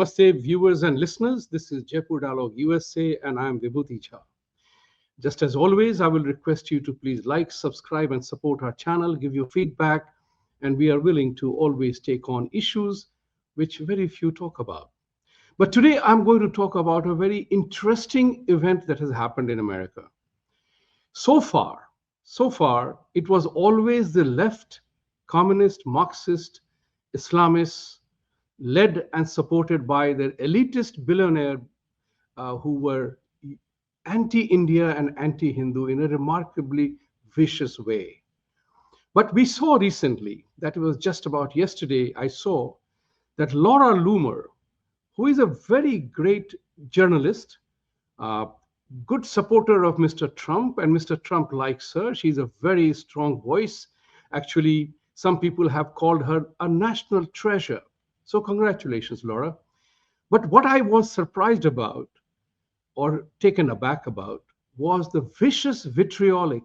Namaste, viewers and listeners. This is Jaipur Dialogue USA, and I'm Vibhuti Jha. Just as always, I will request you to please like, subscribe, and support our channel, give your feedback, and we are willing to always take on issues which very few talk about. But today I'm going to talk about a very interesting event that has happened in America. So far, it was always the left, communist, Marxist, Islamists, led and supported by their elitist billionaire who were anti-India and anti-Hindu in a remarkably vicious way. But we saw recently, that it was just about yesterday, I saw that Laura Loomer, who is a very great journalist, uh, good supporter of Mr. Trump, and Mr. Trump likes her. She's a very strong voice. Actually, some people have called her a national treasure. So congratulations, Laura. But what I was surprised about or taken aback about was the vicious vitriolic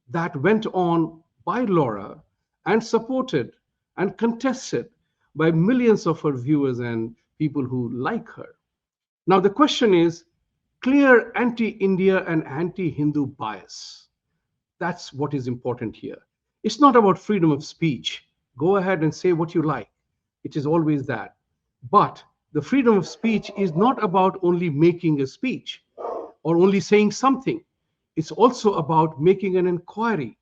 that went on by Laura and supported and contested by millions of her viewers and people who like her. Now, the question is clear anti-India and anti-Hindu bias. That's what is important here. It's not about freedom of speech. Go ahead and say what you like. It is always that. But the freedom of speech is not about only making a speech or only saying something. It's also about making an inquiry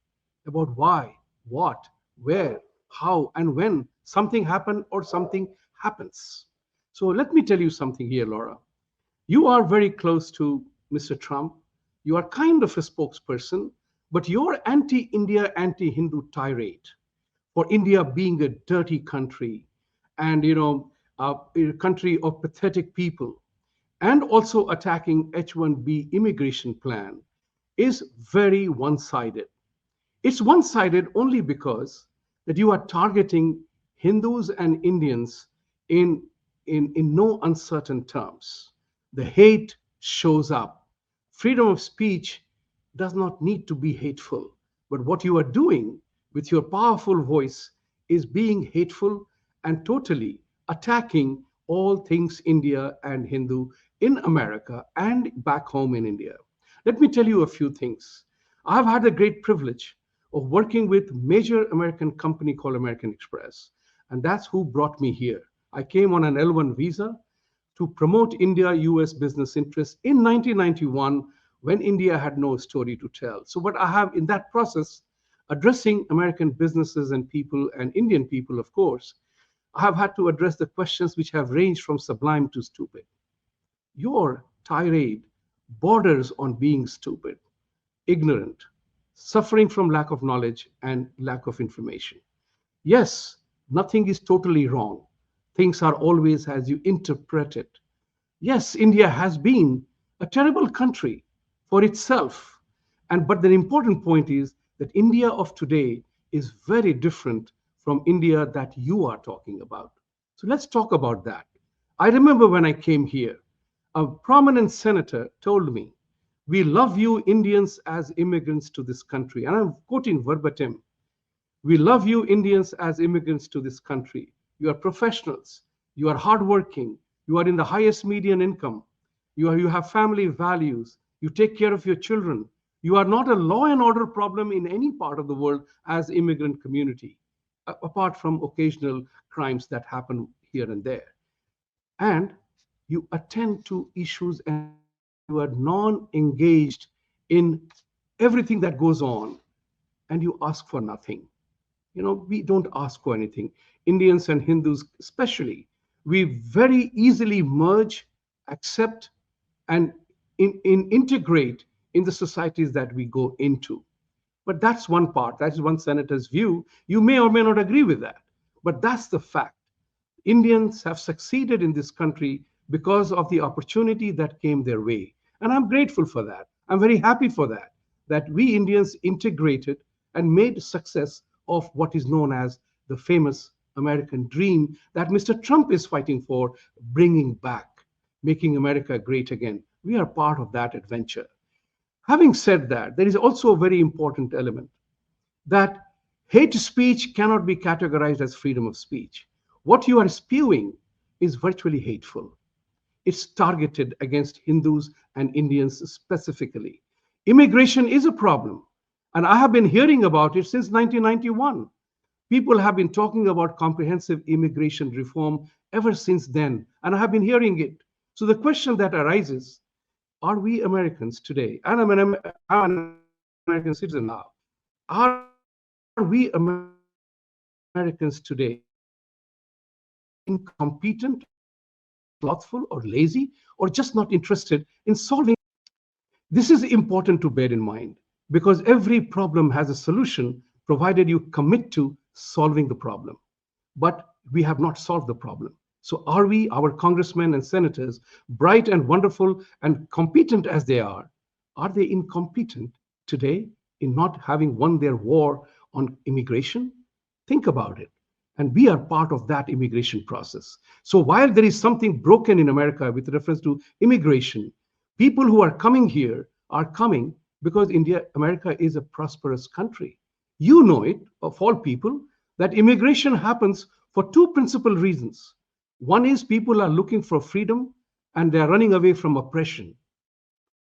about why, what, where, how, and when something happened or something happens. So let me tell you something here, Laura. You are very close to Mr. Trump. You are kind of a spokesperson, but your anti-India, anti-Hindu tirade for India being a dirty country and, a country of pathetic people, and also attacking H-1B immigration plan is very one-sided. It's one-sided only because that you are targeting Hindus and Indians in no uncertain terms. The hate shows up. Freedom of speech does not need to be hateful, but what you are doing with your powerful voice is being hateful and totally attacking all things India and Hindu in America and back home in India. Let me tell you a few things. I've had the great privilege of working with major American company called American Express, and that's who brought me here. I came on an L1 visa to promote India-US business interests in 1991 when India had no story to tell. So what I have in that process, addressing American businesses and people and Indian people, of course, I have had to address the questions which have ranged from sublime to stupid. Your tirade borders on being stupid, ignorant, suffering from lack of knowledge and lack of information. Yes, nothing is totally wrong. Things are always as you interpret it. Yes, India has been a terrible country for itself. But the important point is that India of today is very different from India that you are talking about. So let's talk about that. I remember when I came here, a prominent senator told me, "We love you Indians as immigrants to this country." And I'm quoting verbatim. "We love you Indians as immigrants to this country. You are professionals. You are hardworking. You are in the highest median income. You have family values. You take care of your children. You are not a law and order problem in any part of the world as immigrant community, apart from occasional crimes that happen here and there. And you attend to issues and you are non-engaged in everything that goes on, and you ask for nothing." We don't ask for anything. Indians and Hindus especially, we very easily merge, accept, and integrate in the societies that we go into. But that's one part. That's one senator's view. You may or may not agree with that. But that's the fact. Indians have succeeded in this country because of the opportunity that came their way. And I'm grateful for that. I'm very happy for that, that we Indians integrated and made success of what is known as the famous American dream that Mr. Trump is fighting for, bringing back, making America great again. We are part of that adventure. Having said that, there is also a very important element that hate speech cannot be categorized as freedom of speech. What you are spewing is virtually hateful. It's targeted against Hindus and Indians specifically. Immigration is a problem, and I have been hearing about it since 1991. People have been talking about comprehensive immigration reform ever since then, and I have been hearing it. So the question that arises, are we Americans today? And I'm an American citizen now. Are we Americans today incompetent or slothful or lazy or just not interested in solving? This is important to bear in mind because every problem has a solution provided you commit to solving the problem. But we have not solved the problem. So, are we, our congressmen and senators, bright and wonderful and competent as they are they incompetent today in not having won their war on immigration? Think about it. And we are part of that immigration process. So, while there is something broken in America with reference to immigration, people who are coming here are coming because America is a prosperous country. You know it, of all people, that immigration happens for two principal reasons. One is people are looking for freedom and they are running away from oppression.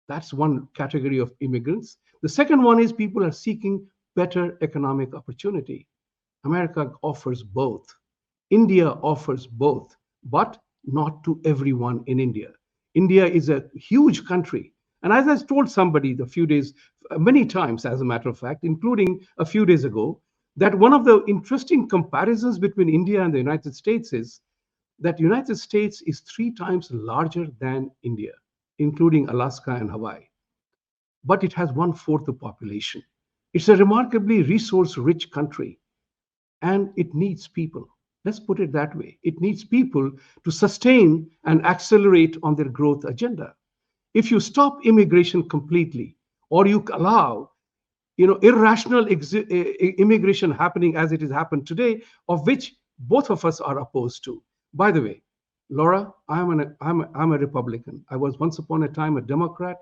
That's one category of immigrants. The second one is people are seeking better economic opportunity. America offers both. India offers both, but not to everyone in India. India is a huge country. And as I told somebody a few days, many times, as a matter of fact, including a few days ago, that one of the interesting comparisons between India and the United States is that United States is 3 times larger than India, including Alaska and Hawaii, but it has one-fourth the population. It's a remarkably resource-rich country, and it needs people. Let's put it that way. It needs people to sustain and accelerate on their growth agenda. If you stop immigration completely, or you allow irrational immigration happening as it has happened today, of which both of us are opposed to. By the way, Laura, I'm a Republican. I was once upon a time a Democrat.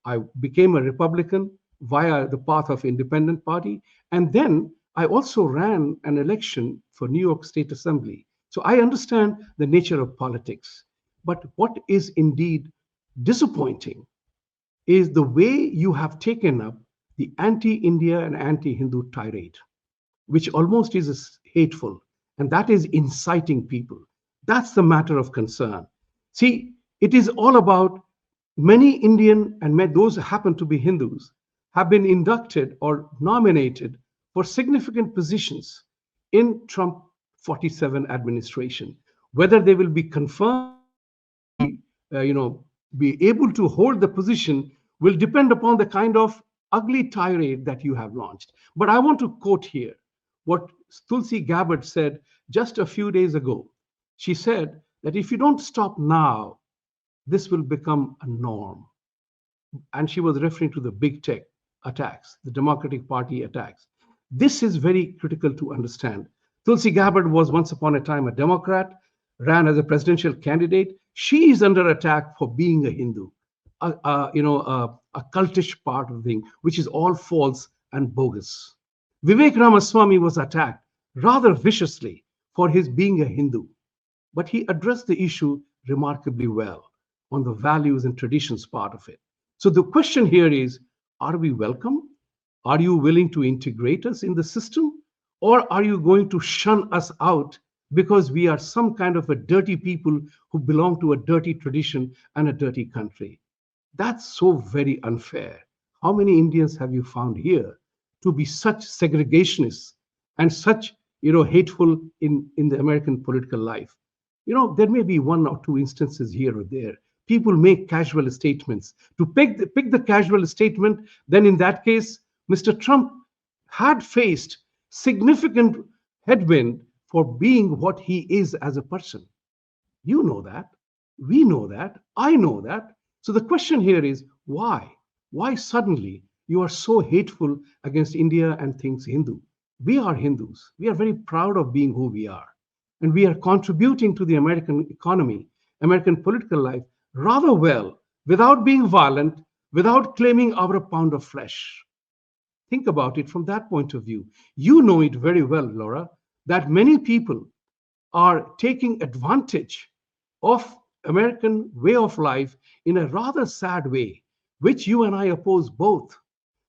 I became a Republican via the path of independent party. And then I also ran an election for New York State Assembly. So I understand the nature of politics. But what is indeed disappointing is the way you have taken up the anti-India and anti-Hindu tirade, which almost is hateful, and that is inciting people. That's the matter of concern. See, it is all about many Indian and those who happen to be Hindus have been inducted or nominated for significant positions in Trump 47 administration. Whether they will be confirmed be able to hold the position will depend upon the kind of ugly tirade that you have launched. But I want to quote here what Tulsi Gabbard said just a few days ago. She said that if you don't stop now, this will become a norm. And she was referring to the big tech attacks, the Democratic Party attacks. This is very critical to understand. Tulsi Gabbard was once upon a time a Democrat, ran as a presidential candidate. She is under attack for being a Hindu, a cultish part of the thing, which is all false and bogus. Vivek Ramaswamy was attacked rather viciously for his being a Hindu, but he addressed the issue remarkably well on the values and traditions part of it. So the question here is, are we welcome? Are you willing to integrate us in the system? Or are you going to shun us out because we are some kind of a dirty people who belong to a dirty tradition and a dirty country? That's so very unfair. How many Indians have you found here to be such segregationists and such hateful in the American political life? There may be one or two instances here or there. People make casual statements. To pick the casual statement, then in that case, Mr. Trump had faced significant headwind for being what he is as a person. You know that. We know that. I know that. So the question here is why? Why suddenly you are so hateful against India and things Hindu? We are Hindus. We are very proud of being who we are. And we are contributing to the American economy, American political life rather well, without being violent, without claiming our pound of flesh. Think about it from that point of view. You know it very well, Laura, that many people are taking advantage of American way of life in a rather sad way, which you and I oppose both.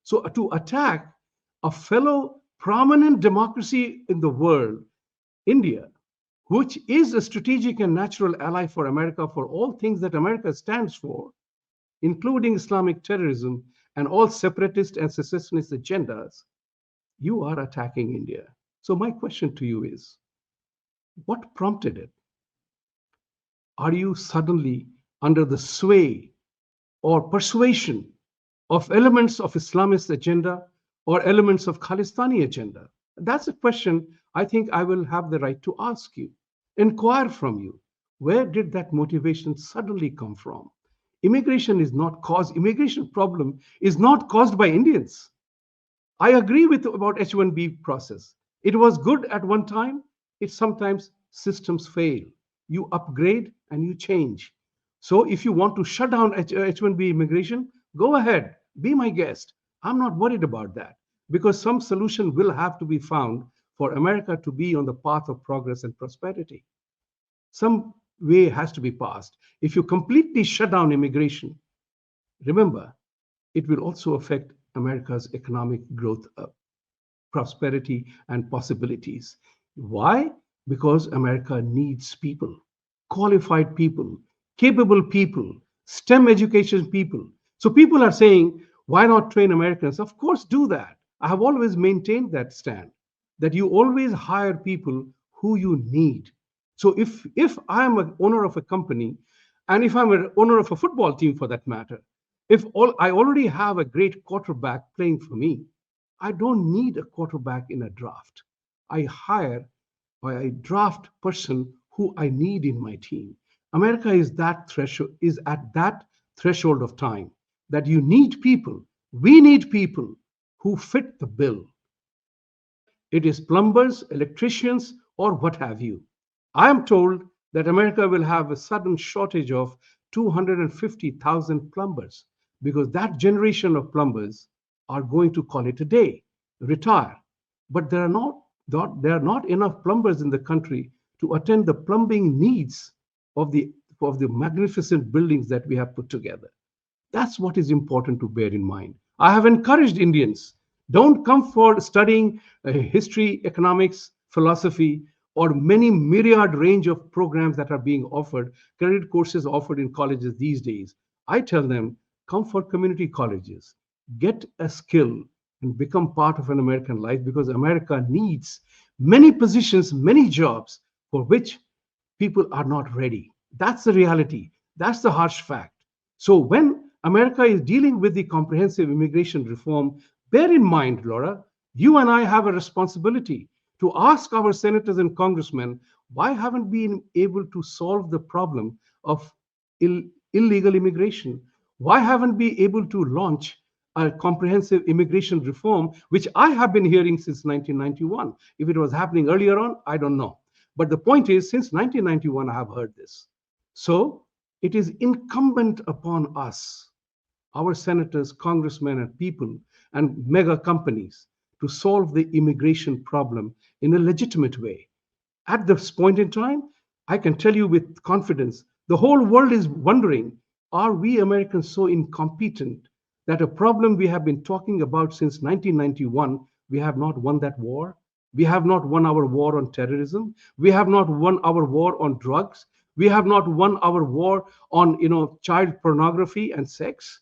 So to attack a fellow prominent democracy in the world, India, which is a strategic and natural ally for America for all things that America stands for, including Islamic terrorism and all separatist and secessionist agendas, you are attacking India. So, my question to you is, what prompted it? Are you suddenly under the sway or persuasion of elements of Islamist agenda or elements of Khalistani agenda? That's a question I think I will have the right to ask you, inquire from you. Where did that motivation suddenly come from? Immigration problem is not caused by Indians. I agree with about H1B process. It was good at one time. It sometimes systems fail. You upgrade and you change. So if you want to shut down H1B immigration, go ahead, be my guest. I'm not worried about that because some solution will have to be found for America to be on the path of progress and prosperity. Some way has to be passed. If you completely shut down immigration, remember, it will also affect America's economic growth, prosperity, and possibilities. Why? Because America needs people, qualified people, capable people, STEM education people. So people are saying, why not train Americans? Of course, do that. I have always maintained that stand that you always hire people who you need. So if I am an owner of a company, and if I'm an owner of a football team for that matter, if all I already have a great quarterback playing for me, I don't need a quarterback in a draft. I hire or I draft person who I need in my team. America is at that threshold of time that you need people. We need people who fit the bill, whether it is plumbers, electricians, or what have you. I am told that America will have a sudden shortage of 250,000 plumbers because that generation of plumbers are going to call it a day, retire. But there are not enough plumbers in the country to attend the plumbing needs of the magnificent buildings that we have put together. That's what is important to bear in mind. I have encouraged Indians, don't come for studying history, economics, philosophy, or many myriad range of programs that are being offered, credit courses offered in colleges these days. I tell them, come for community colleges, get a skill, and become part of an American life because America needs many positions, many jobs for which people are not ready. That's the reality. That's the harsh fact. So when America is dealing with the comprehensive immigration reform, bear in mind, Laura, you and I have a responsibility to ask our senators and congressmen why haven't we been able to solve the problem of illegal immigration? Why haven't we able to launch a comprehensive immigration reform, which I have been hearing since 1991? If it was happening earlier on, I don't know. But the point is, since 1991, I have heard this. So it is incumbent upon us, our senators, congressmen, and people, and mega companies to solve the immigration problem in a legitimate way. At this point in time, I can tell you with confidence the whole world is wondering, are we Americans so incompetent that a problem we have been talking about since 1991, we have not won that war? We have not won our war on terrorism. We have not won our war on drugs. We have not won our war on child pornography and sex.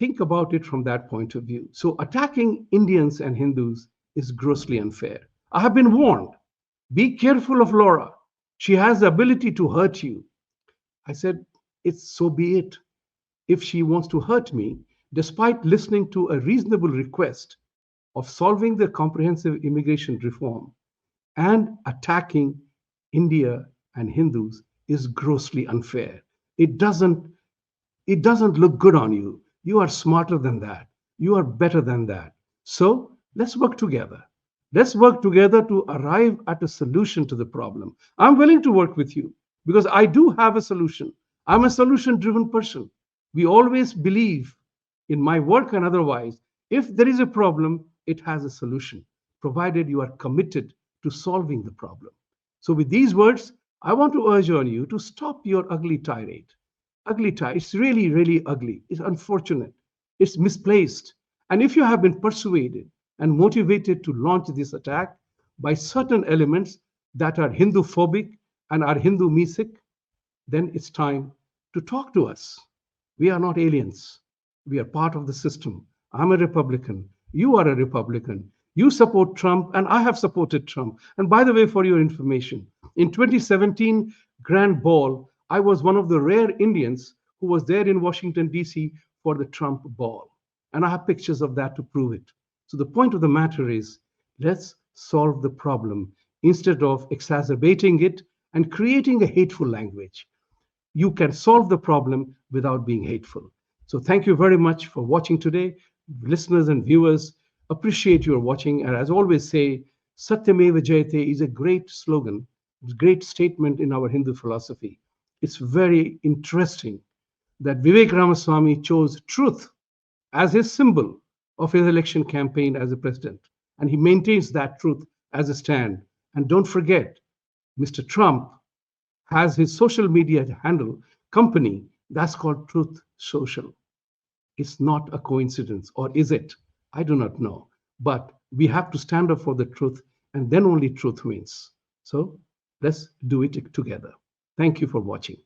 Think about it from that point of view. So attacking Indians and Hindus is grossly unfair. I have been warned. Be careful of Laura. She has the ability to hurt you. I said, it's so be it. If she wants to hurt me, despite listening to a reasonable request of solving the comprehensive immigration reform and attacking India and Hindus is grossly unfair. It doesn't it doesn't look good on you. You are smarter than that. You are better than that. So let's work together. Let's work together to arrive at a solution to the problem. I'm willing to work with you because I do have a solution. I'm a solution driven person. We always believe in my work and otherwise, if there is a problem, it has a solution, provided you are committed to solving the problem. So, with these words, I want to urge on you to stop your ugly tirade. Ugly tirade. It's really, really ugly. It's unfortunate. It's misplaced. And if you have been persuaded and motivated to launch this attack by certain elements that are Hindu phobic and are Hindu mesic, then it's time to talk to us. We are not aliens. We are part of the system. I'm a Republican. You are a Republican. You support Trump, and I have supported Trump. And by the way, for your information, in 2017 Grand Ball, I was one of the rare Indians who was there in Washington, D.C. for the Trump ball. And I have pictures of that to prove it. So the point of the matter is, let's solve the problem instead of exacerbating it and creating a hateful language. You can solve the problem without being hateful. So thank you very much for watching today. Listeners and viewers, appreciate your watching. And as always say, Satyameva Jayate is a great slogan, a great statement in our Hindu philosophy. It's very interesting that Vivek Ramaswamy chose truth as his symbol of his election campaign as a president. And he maintains that truth as a stand. And don't forget, Mr. Trump has his social media handle company that's called Truth Social. It's not a coincidence, or is it? I do not know. But we have to stand up for the truth, and then only truth wins. So let's do it together. Thank you for watching.